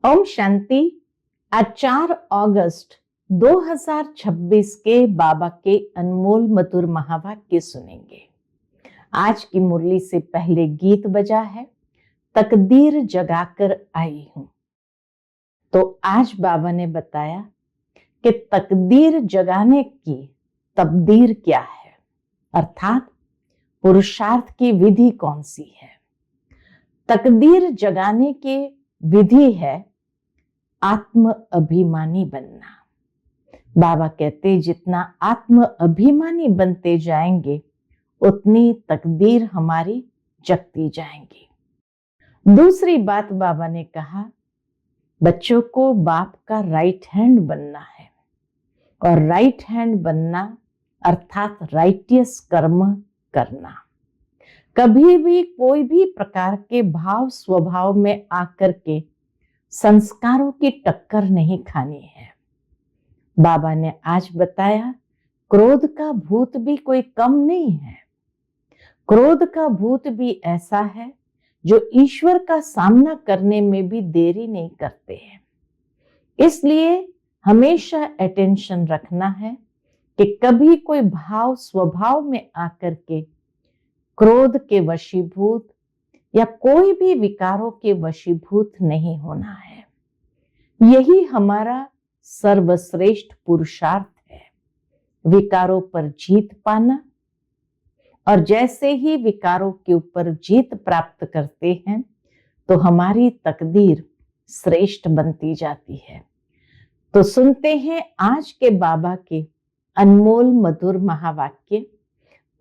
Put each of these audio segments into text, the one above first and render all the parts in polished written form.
ओम शांति। आज 4 अगस्त 2026 के बाबा के अनमोल मधुर महावाक्य सुनेंगे। आज की मुरली से पहले गीत बजा है, तकदीर जगाकर आई हूं। तो आज बाबा ने बताया कि तकदीर जगाने की तकदीर क्या है, अर्थात पुरुषार्थ की विधि कौन सी है। तकदीर जगाने की विधि है आत्म अभिमानी बनना। बाबा कहते जितना आत्म अभिमानी बनते जाएंगे उतनी तकदीर हमारी जगती जाएंगी। दूसरी बात बाबा ने कहा, बच्चों को बाप का राइट हैंड बनना है, और राइट हैंड बनना अर्थात राइटियस कर्म करना। कभी भी कोई भी प्रकार के भाव स्वभाव में आकर के संस्कारों की टक्कर नहीं खानी है। बाबा ने आज बताया, क्रोध का भूत भी कोई कम नहीं है। क्रोध का भूत भी ऐसा है जो ईश्वर का सामना करने में भी देरी नहीं करते हैं। इसलिए हमेशा अटेंशन रखना है कि कभी कोई भाव स्वभाव में आकर के क्रोध के वशीभूत या कोई भी विकारों के वशीभूत नहीं होना है। यही हमारा सर्वश्रेष्ठ पुरुषार्थ है, विकारों पर जीत पाना। और जैसे ही विकारों के ऊपर जीत प्राप्त करते हैं तो हमारी तकदीर श्रेष्ठ बनती जाती है। तो सुनते हैं आज के बाबा के अनमोल मधुर महावाक्य।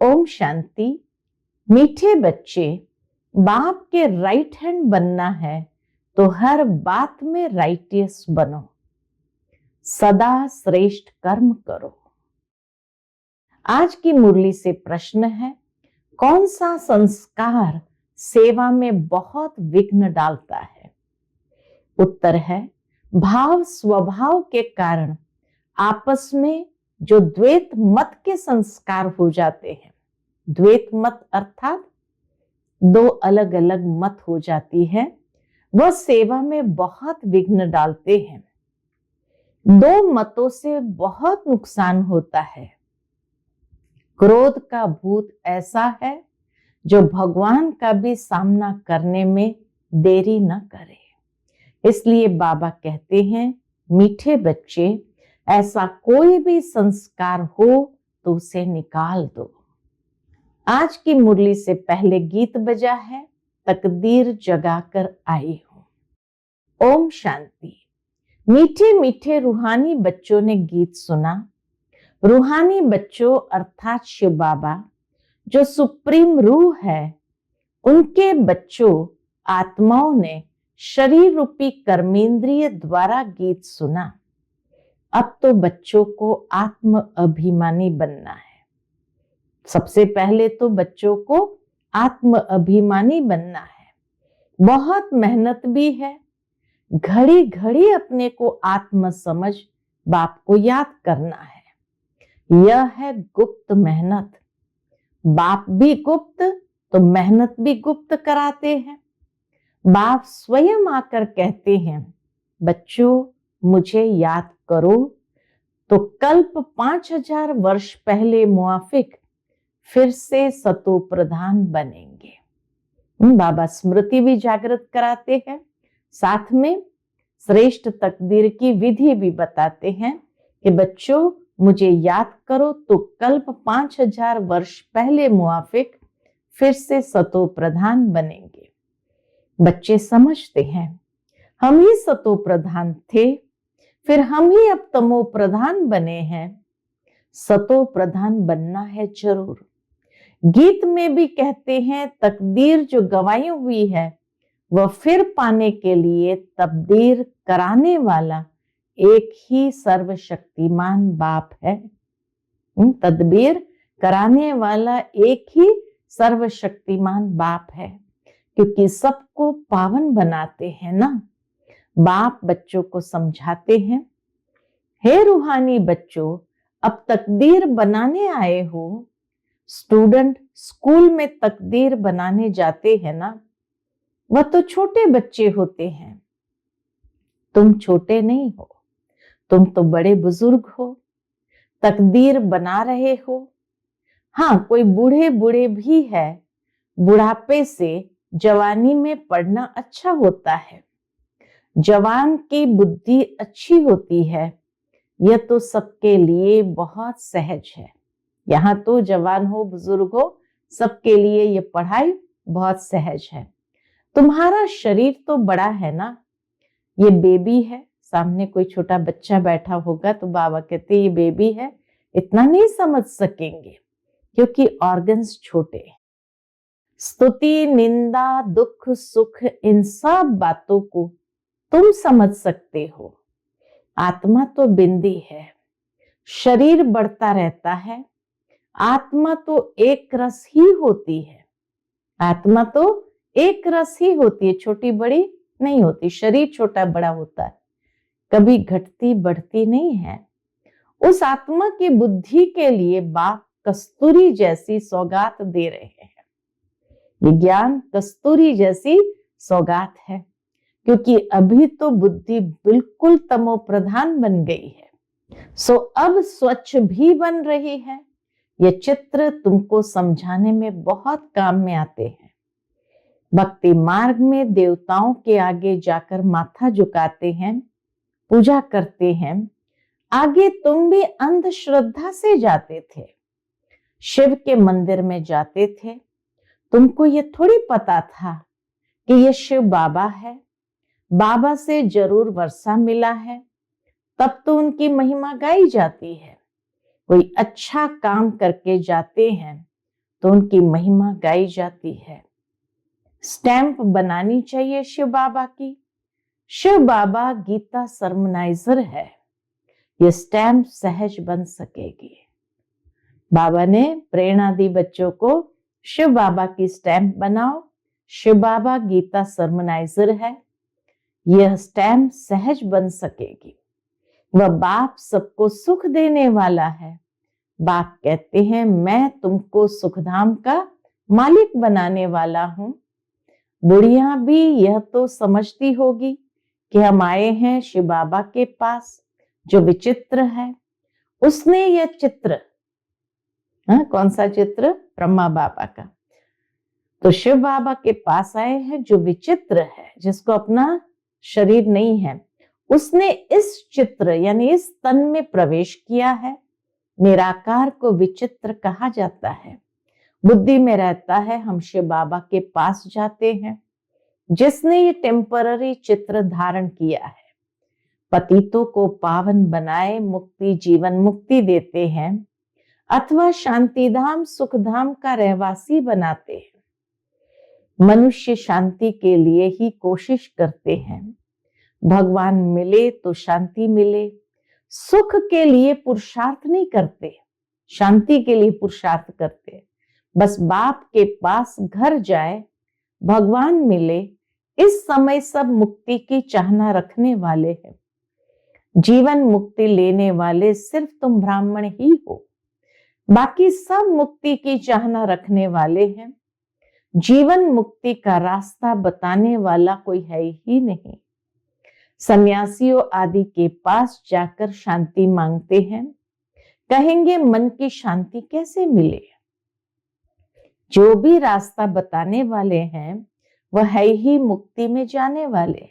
ओम शांति। मीठे बच्चे, बाप के राइट हैंड बनना है तो हर बात में राइटियस बनो, सदा श्रेष्ठ कर्म करो। आज की मुरली से प्रश्न है, कौन सा संस्कार सेवा में बहुत विघ्न डालता है? उत्तर है, भाव स्वभाव के कारण आपस में जो द्वैत मत के संस्कार हो जाते हैं। द्वैत मत अर्थात दो अलग अलग मत हो जाती है, वह सेवा में बहुत विघ्न डालते हैं। दो मतों से बहुत नुकसान होता है। क्रोध का भूत ऐसा है जो भगवान का भी सामना करने में देरी न करे। इसलिए बाबा कहते हैं, मीठे बच्चे, ऐसा कोई भी संस्कार हो तो उसे निकाल दो। आज की मुरली से पहले गीत बजा है, तकदीर जगाकर आई हूं। ओम शांति। मीठे मीठे रूहानी बच्चों ने गीत सुना। रूहानी बच्चों अर्थात शिव बाबा जो सुप्रीम रूह है, उनके बच्चों आत्माओं ने शरीर रूपी कर्मेंद्रिय द्वारा गीत सुना। अब तो बच्चों को आत्म अभिमानी बनना है। सबसे पहले तो बच्चों को आत्म अभिमानी बनना है। बहुत मेहनत भी है। घड़ी घड़ी अपने को आत्म समझ बाप को याद करना है। यह है गुप्त मेहनत। बाप भी गुप्त तो मेहनत भी गुप्त कराते हैं। बाप स्वयं आकर कहते हैं, बच्चों मुझे याद करो तो कल्प 5000 वर्ष पहले मुआफिक फिर से सतो प्रधान बनेंगे। बाबा स्मृति भी जागृत कराते हैं, साथ में श्रेष्ठ तकदीर की विधि भी बताते हैं कि बच्चों मुझे याद करो तो कल्प 5000 वर्ष पहले मुआफिक फिर से सतो प्रधान बनेंगे। बच्चे समझते हैं हम ही सतो प्रधान थे, फिर हम ही अब तमो प्रधान बने हैं। सतो प्रधान बनना है जरूर। गीत में भी कहते हैं, तकदीर जो गवाई हुई है वह फिर पाने के लिए तब्दीर कराने वाला एक ही सर्वशक्तिमान बाप है। तदबीर कराने वाला एक ही सर्वशक्तिमान बाप है, क्योंकि सबको पावन बनाते हैं ना। बाप बच्चों को समझाते हैं, हे रूहानी बच्चों, अब तकदीर बनाने आए हो। स्टूडेंट स्कूल में तकदीर बनाने जाते हैं ना, वह तो छोटे बच्चे होते हैं। तुम छोटे नहीं हो, तुम तो बड़े बुजुर्ग हो, तकदीर बना रहे हो। हाँ, कोई बूढ़े बूढ़े भी है, बुढ़ापे से जवानी में पढ़ना अच्छा होता है, जवान की बुद्धि अच्छी होती है, यह तो सबके लिए बहुत सहज है। यहाँ तो जवान हो बुजुर्ग हो सबके लिए ये पढ़ाई बहुत सहज है। तुम्हारा शरीर तो बड़ा है ना, ये बेबी है। सामने कोई छोटा बच्चा बैठा होगा तो बाबा कहते ये बेबी है, इतना नहीं समझ सकेंगे क्योंकि ऑर्गन्स छोटे हैं। स्तुति, निंदा, दुख, सुख, इन सब बातों को तुम समझ सकते हो। आत्मा तो बिंदी है, शरीर बढ़ता रहता है, आत्मा तो एक रस ही होती है। आत्मा तो एक रस ही होती है, छोटी बड़ी नहीं होती। शरीर छोटा बड़ा होता है, कभी घटती बढ़ती नहीं है। उस आत्मा की बुद्धि के लिए बाप कस्तूरी जैसी सौगात दे रहे हैं। ये ज्ञान कस्तूरी जैसी सौगात है, क्योंकि अभी तो बुद्धि बिल्कुल तमो प्रधान बन गई है। सो अब स्वच्छ भी बन रही है। ये चित्र तुमको समझाने में बहुत काम में आते हैं। भक्ति मार्ग में देवताओं के आगे जाकर माथा झुकाते हैं, पूजा करते हैं। आगे तुम भी अंधश्रद्धा से जाते थे, शिव के मंदिर में जाते थे। तुमको ये थोड़ी पता था कि ये शिव बाबा है, बाबा से जरूर वर्षा मिला है, तब तो उनकी महिमा गाई जाती है। कोई अच्छा काम करके जाते हैं तो उनकी महिमा गाई जाती है। स्टैंप बनानी चाहिए शिव बाबा की। शिव बाबा गीता सरमनाइजर है, ये स्टैंप सहज बन सकेगी। बाबा ने प्रेरणा दी बच्चों को, शिव बाबा की स्टैंप बनाओ। शिव बाबा गीता सरमनाइजर है, यह स्टैंप सहज बन सकेगी। वह बाप सबको सुख देने वाला है। बाप कहते हैं मैं तुमको सुखधाम का मालिक बनाने वाला हूं। बुढ़िया भी यह तो समझती होगी कि हम आए हैं शिव बाबा के पास जो विचित्र है। उसने यह चित्र, कौन सा चित्र? ब्रह्मा बाबा का। तो शिव बाबा के पास आए हैं जो विचित्र है, जिसको अपना शरीर नहीं है। उसने इस चित्र यानी इस तन में प्रवेश किया है। निराकार को विचित्र कहा जाता है। बुद्धि में रहता है, हम शिव बाबा के पास जाते हैं जिसने ये टेम्पररी चित्र धारण किया है। पतितों को पावन बनाए मुक्ति जीवन मुक्ति देते हैं, अथवा शांतिधाम सुखधाम का रहवासी बनाते हैं। मनुष्य शांति के लिए ही कोशिश करते हैं। भगवान मिले तो शांति मिले, सुख के लिए पुरुषार्थ नहीं करते, शांति के लिए पुरुषार्थ करते। बस बाप के पास घर जाए, भगवान मिले। इस समय सब मुक्ति की चाहना रखने वाले हैं। जीवन मुक्ति लेने वाले सिर्फ तुम ब्राह्मण ही हो, बाकी सब मुक्ति की चाहना रखने वाले हैं। जीवन मुक्ति का रास्ता बताने वाला कोई है ही नहीं। सन्यासियों आदि के पास जाकर शांति मांगते हैं, कहेंगे मन की शांति कैसे मिले? जो भी रास्ता बताने वाले हैं वह है ही मुक्ति में जाने वाले।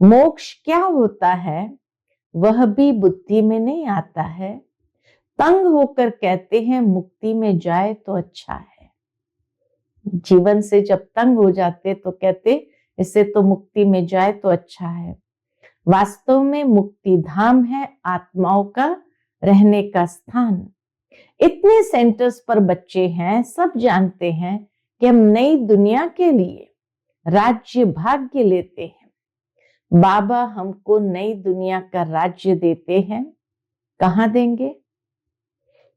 मोक्ष क्या होता है वह भी बुद्धि में नहीं आता है। तंग होकर कहते हैं मुक्ति में जाए तो अच्छा है। जीवन से जब तंग हो जाते तो कहते इससे तो मुक्ति में जाए तो अच्छा है। वास्तव में मुक्ति धाम है, आत्माओं का रहने का स्थान। इतने सेंटर्स पर बच्चे हैं, सब जानते हैं कि हम नई दुनिया के लिए राज्य भाग्य लेते हैं। बाबा हमको नई दुनिया का राज्य देते हैं। कहाँ देंगे?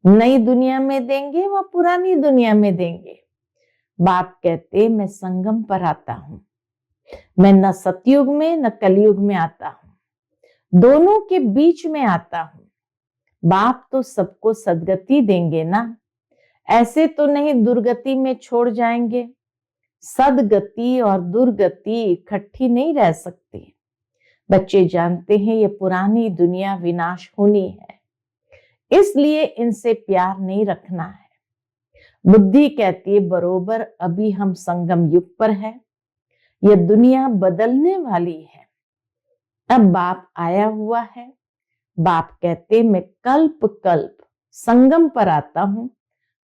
नई दुनिया में देंगे व पुरानी दुनिया में देंगे। बाप कहते मैं संगम पर आता हूं, मैं न सतयुग में न कलयुग में आता हूं, दोनों के बीच में आता हूं। बाप तो सबको सदगति देंगे ना, ऐसे तो नहीं दुर्गति में छोड़ जाएंगे। सदगति और दुर्गति इकट्ठी नहीं रह सकती। बच्चे जानते हैं ये पुरानी दुनिया विनाश होनी है, इसलिए इनसे प्यार नहीं रखना है। बुद्धि कहती है बरोबर अभी हम संगम युग पर है, ये दुनिया बदलने वाली है। अब बाप आया हुआ है, बाप कहते मैं कल्प कल्प संगम पर आता हूं,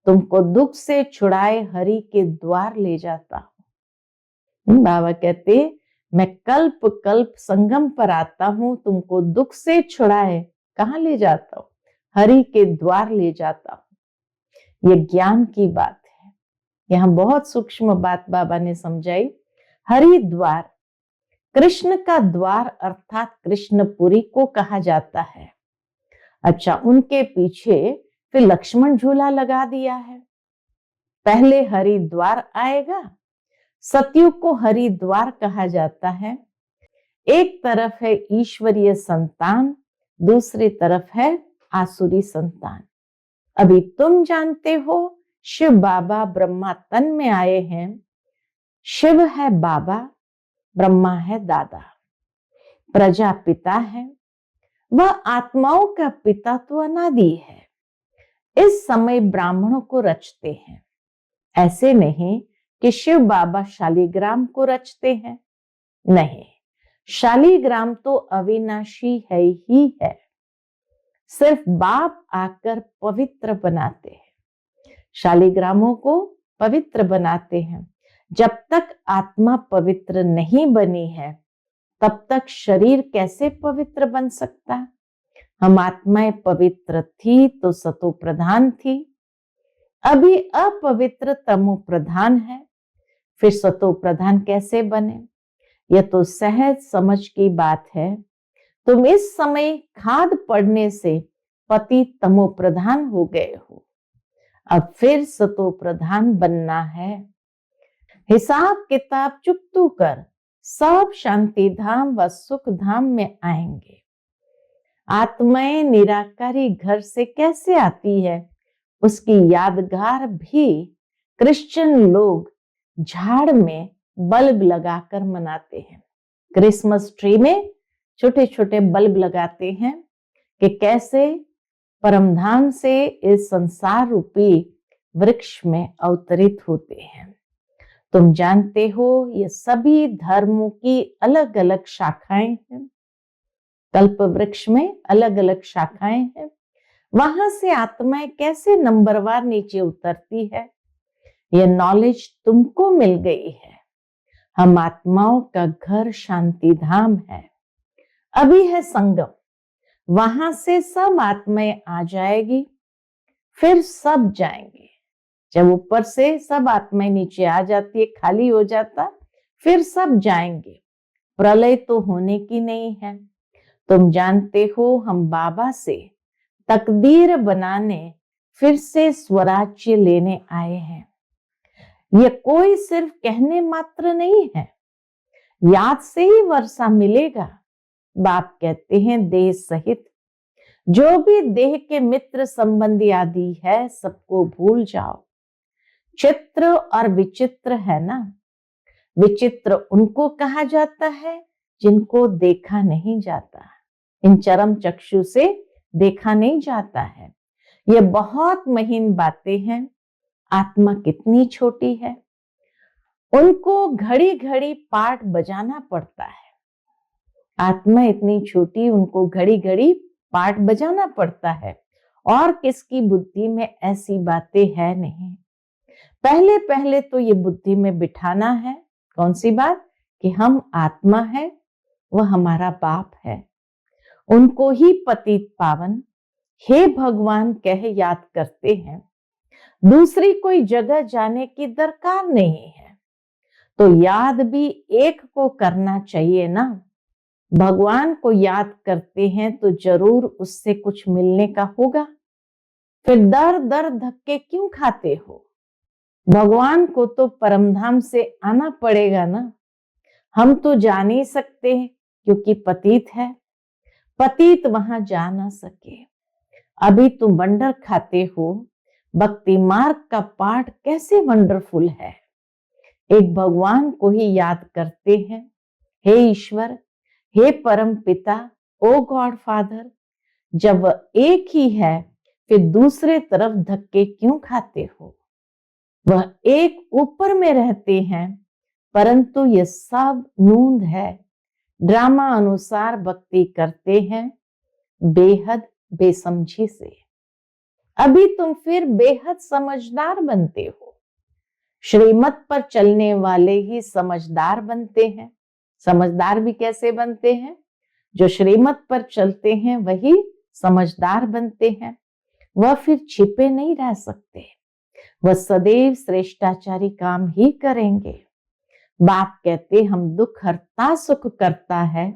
तुमको दुख से छुड़ाए हरि के द्वार ले जाता हूं। बाबा कहते मैं कल्प कल्प संगम पर आता हूं, तुमको दुख से छुड़ाए कहां ले जाता हूं? हरि के द्वार ले जाता हूं। ये ज्ञान की बात है। यहां बहुत सूक्ष्म बात बाबा ने समझाई। हरि द्वार, कृष्ण का द्वार अर्थात कृष्णपुरी को कहा जाता है। अच्छा, उनके पीछे फिर लक्ष्मण झूला लगा दिया है। पहले हरिद्वार आएगा, सतयुग को हरिद्वार कहा जाता है। एक तरफ है ईश्वरीय संतान, दूसरी तरफ है आसुरी संतान। अभी तुम जानते हो शिव बाबा ब्रह्मा तन में आए हैं। शिव है बाबा, ब्रह्मा है दादा, प्रजापिता है, वह आत्माओं का पिता तो अनादि है। इस समय ब्राह्मणों को रचते हैं, ऐसे नहीं कि शिव बाबा शालिग्राम को रचते हैं। नहीं, शालिग्राम तो अविनाशी है ही है, सिर्फ बाप आकर पवित्र बनाते हैं। शालिग्रामों को पवित्र बनाते हैं। जब तक आत्मा पवित्र नहीं बनी है, तब तक शरीर कैसे पवित्र बन सकता है? हम आत्माएं पवित्र थी तो सतो प्रधान थी, अभी अपवित्र तमो प्रधान है, फिर सतो प्रधान कैसे बने? यह तो सहज समझ की बात है। तुम इस समय खाद पड़ने से पति तमो प्रधान हो गए हो, अब फिर सतो प्रधान बनना है। हिसाब किताब चुकतू कर सब शांति धाम व सुख धाम में आएंगे। आत्माएं निराकारी घर से कैसे आती है, उसकी यादगार भी क्रिश्चियन लोग झाड़ में बल्ब लगाकर मनाते हैं। क्रिसमस ट्री में छोटे छोटे बल्ब लगाते हैं कि कैसे परमधाम से इस संसार रूपी वृक्ष में अवतरित होते हैं। तुम जानते हो ये सभी धर्मों की अलग अलग शाखाएं हैं। कल्प वृक्ष में अलग अलग शाखाएं हैं। वहां से आत्माएं कैसे नंबरवार नीचे उतरती है, यह नॉलेज तुमको मिल गई है। हम आत्माओं का घर शांति धाम है, अभी है संगम, वहां से सब आत्माएं आ जाएगी, फिर सब जाएंगे। जब ऊपर से सब आत्माएं नीचे आ जाती है, खाली हो जाता, फिर सब जाएंगे। प्रलय तो होने की नहीं है। तुम जानते हो हम बाबा से तकदीर बनाने, फिर से स्वराज्य लेने आए हैं। ये कोई सिर्फ कहने मात्र नहीं है, याद से ही वर्षा मिलेगा। बाप कहते हैं देह सहित जो भी देह के मित्र संबंधी आदि है, सबको भूल जाओ। चित्र और विचित्र है ना, विचित्र उनको कहा जाता है जिनको देखा नहीं जाता, इन चरम चक्षु से देखा नहीं जाता है। ये बहुत महीन बातें हैं। आत्मा कितनी छोटी है, उनको घड़ी घड़ी पाठ बजाना पड़ता है। आत्मा इतनी छोटी, उनको घड़ी घड़ी पाठ बजाना पड़ता है, और किसकी बुद्धि में ऐसी बातें है नहीं। पहले पहले तो ये बुद्धि में बिठाना है, कौन सी बात? कि हम आत्मा है, वह हमारा बाप है, उनको ही पतित पावन हे भगवान कह याद करते हैं। दूसरी कोई जगह जाने की दरकार नहीं है, तो याद भी एक को करना चाहिए ना। भगवान को याद करते हैं तो जरूर उससे कुछ मिलने का होगा, फिर दर दर धक्के क्यों खाते हो? भगवान को तो परमधाम से आना पड़ेगा ना। हम तो जा नहीं सकते क्योंकि पतित है, पतित वहां जा ना सके। अभी तुम वंडर खाते हो, भक्ति मार्ग का पाठ कैसे वंडरफुल है। एक भगवान को ही याद करते हैं, हे ईश्वर, हे परम पिता, ओ गॉड फादर, जब वह एक ही है फिर दूसरे तरफ धक्के क्यों खाते हो? वह एक ऊपर में रहते हैं, परंतु ये सब नूंद है। ड्रामा अनुसार भक्ति करते हैं बेहद बेसमझी से। अभी तुम फिर बेहद समझदार बनते हो। श्रीमत पर चलने वाले ही समझदार बनते हैं। समझदार भी कैसे बनते हैं? जो श्रीमत पर चलते हैं वही समझदार बनते हैं। वह फिर छिपे नहीं रह सकते, वह सदैव श्रेष्ठाचारी काम ही करेंगे। बाप कहते हम दुख हरता सुख करता है,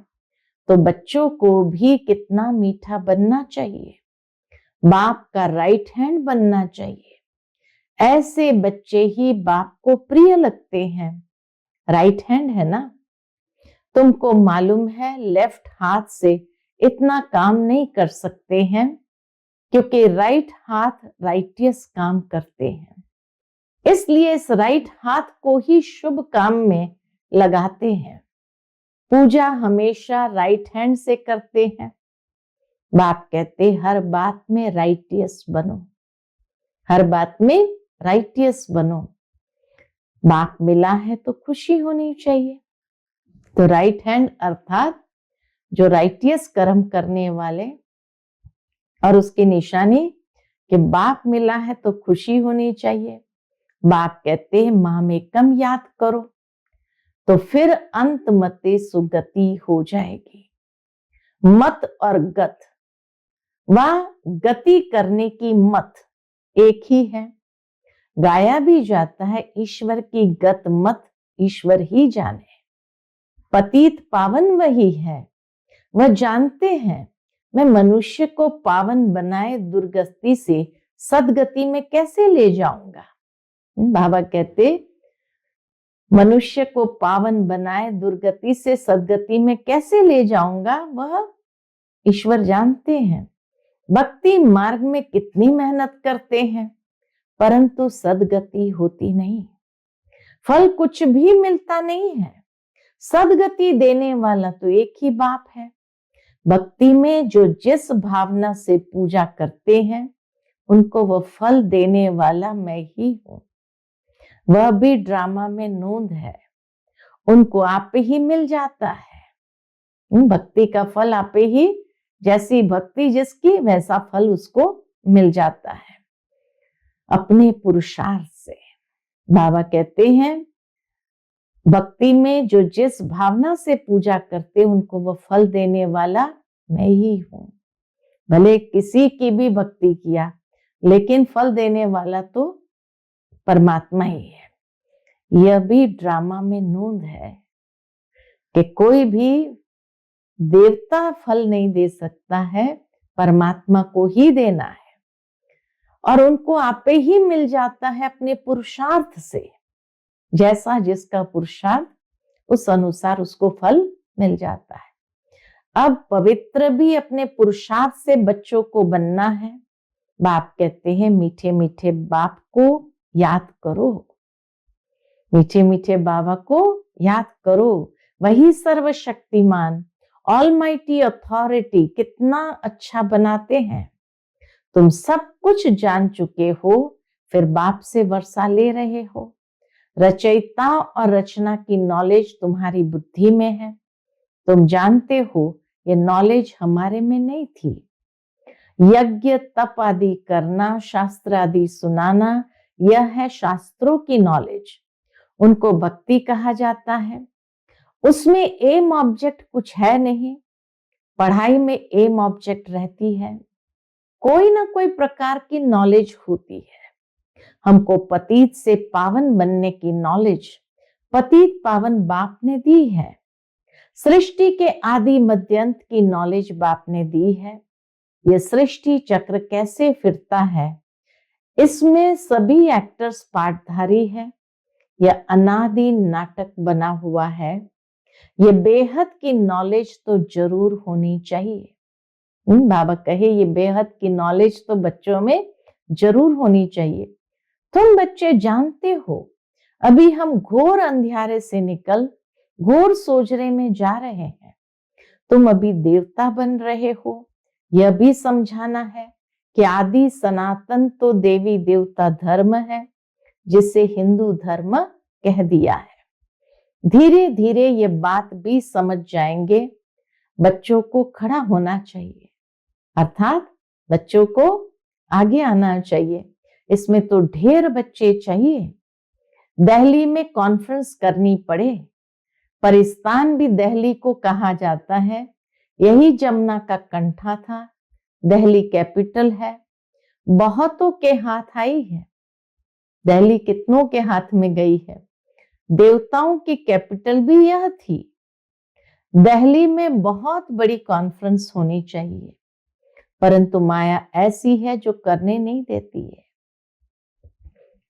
तो बच्चों को भी कितना मीठा बनना चाहिए, बाप का राइट हैंड बनना चाहिए। ऐसे बच्चे ही बाप को प्रिय लगते हैं। राइट हैंड है ना। तुमको मालूम है लेफ्ट हाथ से इतना काम नहीं कर सकते हैं, क्योंकि राइट हाथ राइटियस काम करते हैं। इसलिए इस राइट हाथ को ही शुभ काम में लगाते हैं। पूजा हमेशा राइट हैंड से करते हैं। बाप कहते हर बात में राइटियस बनो, हर बात में राइटियस बनो। बाप मिला है तो खुशी होनी चाहिए। तो राइट हैंड अर्थात जो राइटियस कर्म करने वाले, और उसकी निशानी कि बाप मिला है तो खुशी होनी चाहिए। बाप कहते हैं मां में कम याद करो तो फिर अंत मते सुगति हो जाएगी। मत और गत, वह गति करने की मत एक ही है। गाया भी जाता है ईश्वर की गत मत ईश्वर ही जाने। पतित पावन वही है, वह जानते हैं मैं मनुष्य को पावन बनाए दुर्गति से सदगति में कैसे ले जाऊंगा। बाबा कहते मनुष्य को पावन बनाए दुर्गति से सदगति में कैसे ले जाऊंगा, वह ईश्वर जानते हैं। भक्ति मार्ग में कितनी मेहनत करते हैं, परंतु सदगति होती नहीं, फल कुछ भी मिलता नहीं है। सदगति देने वाला तो एक ही बाप है। भक्ति में जो जिस भावना से पूजा करते हैं उनको वह फल देने वाला मैं ही हूं। वह भी ड्रामा में नोंद है, उनको आप ही मिल जाता है। भक्ति का फल आप ही, जैसी भक्ति जिसकी वैसा फल उसको मिल जाता है अपने पुरुषार्थ से। बाबा कहते हैं भक्ति में जो जिस भावना से पूजा करते उनको वह फल देने वाला मैं ही हूं। भले किसी की भी भक्ति किया, लेकिन फल देने वाला तो परमात्मा ही है। यह भी ड्रामा में नोंद है कि कोई भी देवता फल नहीं दे सकता है, परमात्मा को ही देना है, और उनको आपे ही मिल जाता है अपने पुरुषार्थ से। जैसा जिसका पुरुषार्थ उस अनुसार उसको फल मिल जाता है। अब पवित्र भी अपने पुरुषार्थ से बच्चों को बनना है। बाप कहते हैं मीठे मीठे बाप को याद करो, मीठे मीठे बाबा को याद करो। वही सर्वशक्तिमान ऑलमाइटी अथॉरिटी कितना अच्छा बनाते हैं। तुम सब कुछ जान चुके हो, फिर बाप से वर्षा ले रहे हो। रचयिता और रचना की नॉलेज तुम्हारी बुद्धि में है। तुम जानते हो ये नॉलेज हमारे में नहीं थी। यज्ञ तप आदि करना, शास्त्र आदि सुनाना, यह है शास्त्रों की नॉलेज। उनको भक्ति कहा जाता है। उसमें एम ऑब्जेक्ट कुछ है नहीं। पढ़ाई में एम ऑब्जेक्ट रहती है, कोई ना कोई प्रकार की नॉलेज होती है। हमको पतित से पावन बनने की नॉलेज पतित पावन बाप ने दी है। सृष्टि के आदि मध्यंत की नॉलेज बाप ने दी है। यह सृष्टि चक्र कैसे फिरता है, इसमें सभी एक्टर्स पार्टधारी है। यह अनादि नाटक बना हुआ है। ये बेहद की नॉलेज तो जरूर होनी चाहिए। बाबा कहे ये बेहद की नॉलेज तो बच्चों में जरूर होनी चाहिए। तुम बच्चे जानते हो अभी हम घोर अंधियारे से निकल घोर सोजरे में जा रहे हैं। तुम अभी देवता बन रहे हो। यह भी समझाना है कि आदि सनातन तो देवी देवता धर्म है, जिसे हिंदू धर्म कह दिया है। धीरे धीरे ये बात भी समझ जाएंगे। बच्चों को खड़ा होना चाहिए, अर्थात बच्चों को आगे आना चाहिए। इसमें तो ढेर बच्चे चाहिए। दिल्ली में कॉन्फ्रेंस करनी पड़े। परिस्तान भी दिल्ली को कहा जाता है। यही जमुना का कंठा था। दिल्ली कैपिटल है। बहुतों के हाथ आई है। दिल्ली कितनों के हाथ में गई है। देवताओं की कैपिटल भी यह थी। दिल्ली में बहुत बड़ी कॉन्फ्रेंस होनी चाहिए, परंतु माया ऐसी है जो करने नहीं देती है,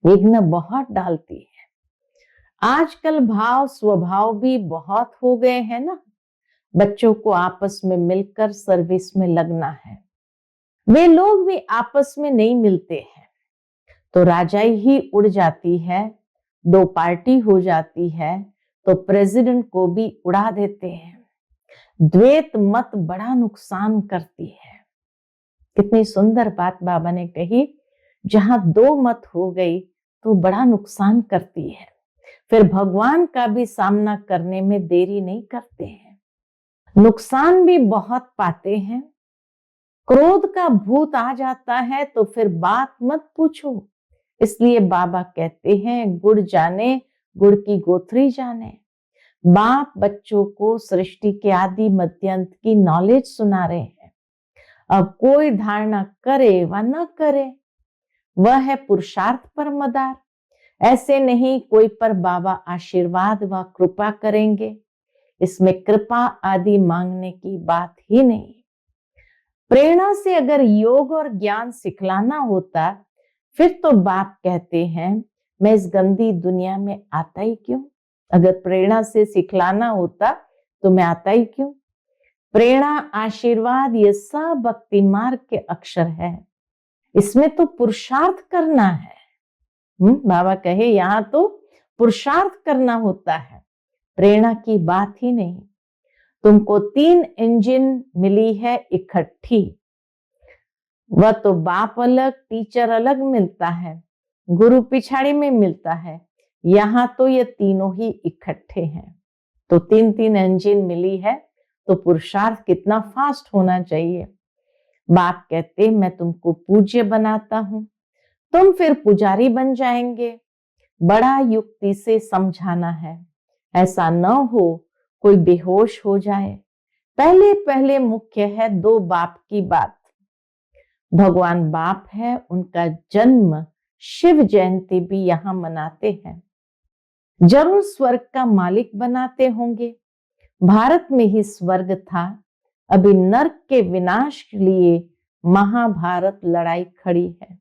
विघ्न बहुत डालती है। आजकल भाव स्वभाव भी बहुत हो गए हैं ना। बच्चों को आपस में मिलकर सर्विस में लगना है। वे लोग भी आपस में नहीं मिलते हैं तो राजाई ही उड़ जाती है। दो पार्टी हो जाती है तो प्रेसिडेंट को भी उड़ा देते हैं। द्वैत मत बड़ा नुकसान करती है। कितनी सुंदर बात बाबा ने कही। जहां दो मत हो गई तो बड़ा नुकसान करती है। फिर भगवान का भी सामना करने में देरी नहीं करते हैं। नुकसान भी बहुत पाते हैं। क्रोध का भूत आ जाता है तो फिर बात मत पूछो। इसलिए बाबा कहते हैं, गुड़ जाने गुड़ की गोथरी जाने। बाप बच्चों को सृष्टि के आदि मध्यांत की नॉलेज सुना रहे हैं। अब कोई धारणा करे व न करे, वह है पुरुषार्थ पर मदार। ऐसे नहीं कोई पर बाबा आशीर्वाद व कृपा करेंगे। इसमें कृपा आदि मांगने की बात ही नहीं। प्रेरणा से अगर योग और ज्ञान सिखलाना होता, फिर तो बाप कहते हैं मैं इस गंदी दुनिया में आता ही क्यों। अगर प्रेरणा से सिखलाना होता तो मैं आता ही क्यों। प्रेरणा आशीर्वाद ये सब भक्ति मार्ग के अक्षर है। इसमें तो पुरुषार्थ करना है। बाबा कहे यहाँ तो पुरुषार्थ करना होता है, प्रेरणा की बात ही नहीं। तुमको 3 इंजन मिली है इकट्ठी। वह तो बाप अलग टीचर अलग मिलता है, गुरु पिछाड़ी में मिलता है। यहाँ तो ये तीनों ही इकट्ठे हैं। तो 3-3 इंजन मिली है तो पुरुषार्थ कितना फास्ट होना चाहिए। बाप कहते मैं तुमको पूज्य बनाता हूं, तुम फिर पुजारी बन जाएंगे। बड़ा युक्ति से समझाना है। ऐसा न हो कोई बेहोश हो जाए। पहले पहले मुख्य है 2 बाप की बात। भगवान बाप है, उनका जन्म शिव जयंती भी यहां मनाते हैं। जरूर स्वर्ग का मालिक बनाते होंगे। भारत में ही स्वर्ग था। अभी नर्क के विनाश के लिए महाभारत लड़ाई खड़ी है।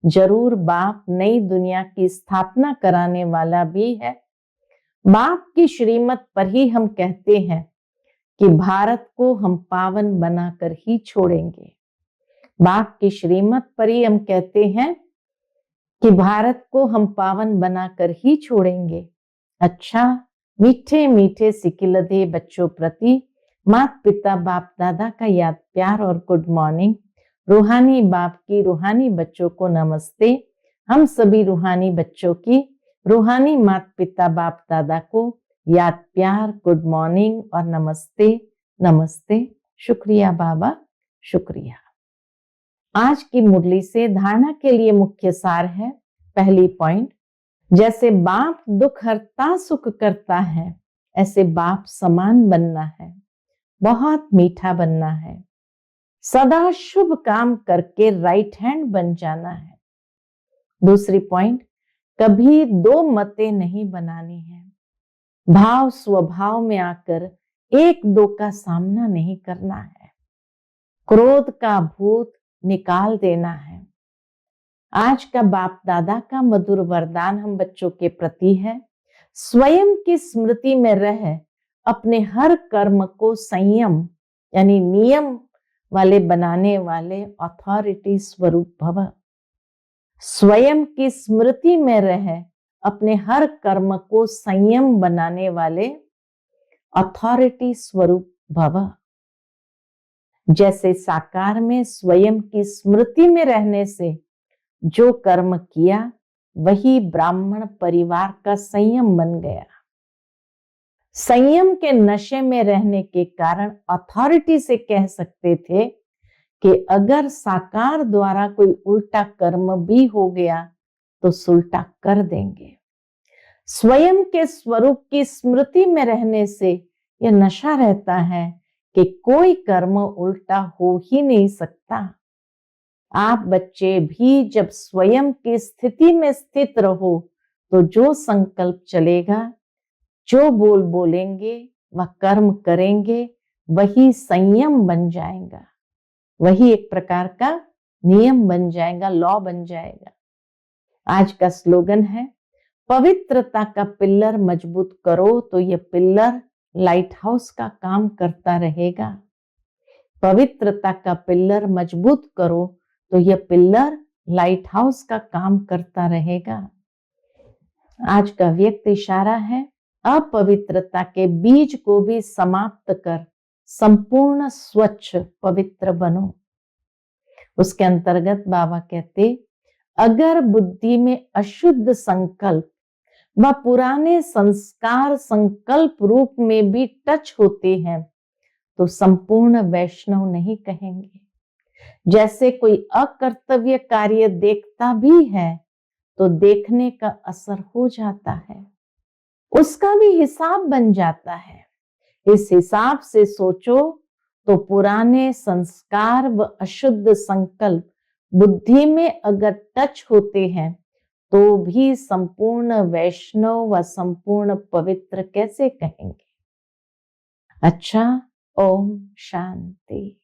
जरूर बाप नई दुनिया की स्थापना कराने वाला भी है। बाप की श्रीमत पर ही हम कहते हैं कि भारत को हम पावन बनाकर ही छोड़ेंगे। बाप की श्रीमत पर ही हम कहते हैं कि भारत को हम पावन बनाकर ही छोड़ेंगे। अच्छा, मीठे मीठे सिकिलदे बच्चों प्रति माता पिता बाप दादा का याद प्यार और गुड मॉर्निंग। रूहानी बाप की रूहानी बच्चों को नमस्ते। हम सभी रूहानी बच्चों की रूहानी माता पिता बाप दादा को याद प्यार गुड मॉर्निंग और नमस्ते नमस्ते। शुक्रिया बाबा, शुक्रिया। आज की मुरली से धारणा के लिए मुख्य सार है। पहली पॉइंट, जैसे बाप दुख हरता सुख करता है, ऐसे बाप समान बनना है, बहुत मीठा बनना है, सदा शुभ काम करके राइट हैंड बन जाना है। दूसरी पॉइंट, कभी 2 मतें नहीं बनानी है। भाव स्वभाव में आकर 1-2 का सामना नहीं करना है। क्रोध का भूत निकाल देना है। आज का बाप दादा का मधुर वरदान हम बच्चों के प्रति है। स्वयं की स्मृति में रह अपने हर कर्म को संयम यानी नियम वाले बनाने वाले अथॉरिटी स्वरूप भव। स्वयं की स्मृति में रह अपने हर कर्म को संयम बनाने वाले अथॉरिटी स्वरूप भव। जैसे साकार में स्वयं की स्मृति में रहने से जो कर्म किया वही ब्राह्मण परिवार का संयम बन गया। संयम के नशे में रहने के कारण अथॉरिटी से कह सकते थे कि अगर साकार द्वारा कोई उल्टा कर्म भी हो गया तो सुलटा कर देंगे। स्वयं के स्वरूप की स्मृति में रहने से यह नशा रहता है कि कोई कर्म उल्टा हो ही नहीं सकता। आप बच्चे भी जब स्वयं की स्थिति में स्थित रहो तो जो संकल्प चलेगा, जो बोल बोलेंगे, वह कर्म करेंगे, वही संयम बन जाएगा, वही एक प्रकार का नियम बन जाएगा, लॉ बन जाएगा। आज का स्लोगन है, पवित्रता का पिल्लर मजबूत करो तो यह पिल्लर लाइट हाउस का काम करता रहेगा। पवित्रता का पिल्लर मजबूत करो तो यह पिल्लर लाइट हाउस का काम करता रहेगा। आज का व्यक्त इशारा है, अपवित्रता के बीज को भी समाप्त कर संपूर्ण स्वच्छ पवित्र बनो। उसके अंतर्गत बाबा कहते, अगर बुद्धि में अशुद्ध संकल्प व पुराने संस्कार संकल्प रूप में भी टच होते हैं तो संपूर्ण वैष्णव नहीं कहेंगे। जैसे कोई अकर्तव्य कार्य देखता भी है तो देखने का असर हो जाता है, उसका भी हिसाब बन जाता है। इस हिसाब से सोचो तो पुराने संस्कार व अशुद्ध संकल्प बुद्धि में अगर टच होते हैं तो भी संपूर्ण वैष्णव व संपूर्ण पवित्र कैसे कहेंगे। अच्छा, ओम शांति।